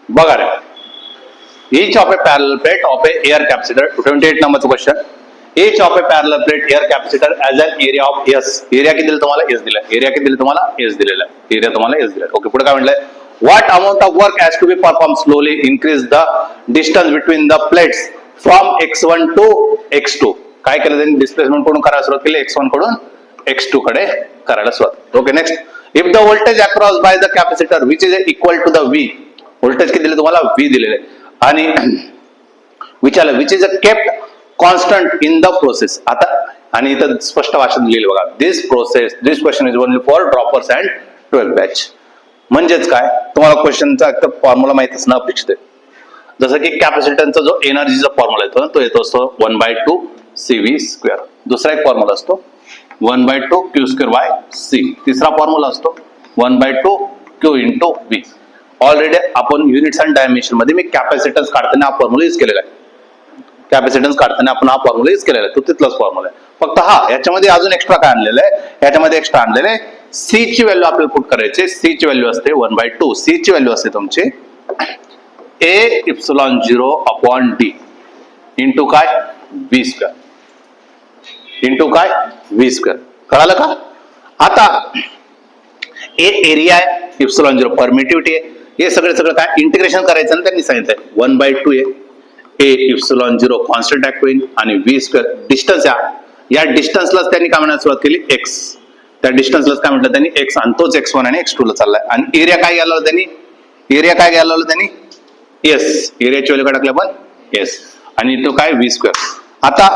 बघा रे, each of a parallel plate of a air capacitor, 28 नंबरचं question. each of a parallel plate air capacitor as an area of S. Area किती दिलं तुम्हाला? S दिलं. Area किती दिलं तुम्हाला? S दिलेलं. एरिया तुम्हाला S दिलं. ओके, पुढे काय म्हटलंय? What amount of work has to be performed slowly increase the distance between the plates from x1 to x2. काय केलं त्यांनी? डिस्प्लेसमेंट कडून करायला सुरुवात केली, x1 कडून x2 कडे करायला सुरुवात. Okay, next. If the voltage across by the capacitor which is equal to the V. Voltage किती दिले तुम्हाला? V दिलेले. आणि विचारलं which is a kept constant in the process. आता आणि इथं स्पष्ट भाषेत लिहिलं बघा, this question is only for droppers and 12 batch. म्हणजेच काय, तुम्हाला क्वेश्चनचा फॉर्म्युला माहित असणं अपेक्षित आहे. जसं की कॅपॅसिटन्सचा जो एनर्जीचा फॉर्म्युला येतो ना, तो येतो असतो 1/2 CV². दुसरा एक फॉर्म्युला असतो 1/2 Q²/C. तिसरा फॉर्म्युला असतो 1/2 Q × V. ऑलरेडी आपण युनिट्स अँड डायमेन्शन मध्ये मी कॅपॅसिटन्स काढताना हा फॉर्म्युला यूज केलेला आहे. कॅपॅसिटन्स काढताना आपण हा फॉर्म्युला यूज केलेला आहे, तो तिथलाच फॉर्म्युला आहे. फक्त याच्यामध्ये अजून एक्स्ट्रा काय आणलेलं आहे? याच्यामध्ये एक्स्ट्रा आणलेलं आहे C ची व्हॅल्यू आपल्याला पुट करायची. C ची व्हॅल्यू असते 1/2. C ची व्हॅल्यू असते तुमची A∈0/d इंटू काय? V². इंटू काय? V². कळालं का? आता A एरिया आहे, ε0 परमिटिव्हिटी आहे. हे सगळं काय इंटिग्रेशन करायचं ना, त्यांनी सांगितलंय 1/2 आहे. A∈0 कॉन्स्टंट होईल आणि V² डिस्टन्स या डिस्टन्सलाच त्यांनी काय म्हणायला सुरुवात केली? X. त्या डिस्टन्सलाच काय म्हटलं त्यांनी? X. आणि तोच x1 आणि x2 ला चाललाय. आणि एरिया काय घ्यायला त्यांनी? एरिया काय घ्यायला त्यांनी? S. एरियाची व्हॅल्यू काय टाकली आपण? S. आणि तो काय? V². आता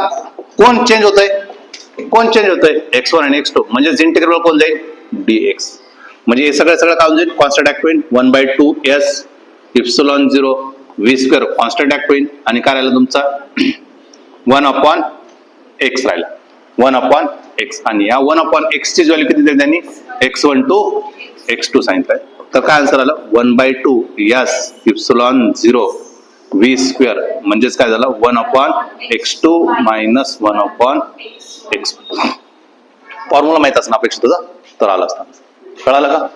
कोण चेंज होतंय? कोण चेंज होतंय? x1 आणि x2. म्हणजे इंटिग्रल कोण जाईल? dx. म्हणजे हे सगळं काय होईल? कॉन्स्टंट होईल 1/2 S ε0 V² कॉन्स्टंट होईल आणि काय राहिलं तुमचा 1/x राहिला. 1/x. आणि या 1/x ची व्हॅल्यू किती दिली त्यांनी? x1 to x2 सांगितलंय. तर काय आन्सर आलं? 1/2 S ε0 V². म्हणजेच काय झालं? 1/x2 - 1/x. फॉर्म्युला माहित असणं अपेक्षित होता, तर आला असता. कळालं का?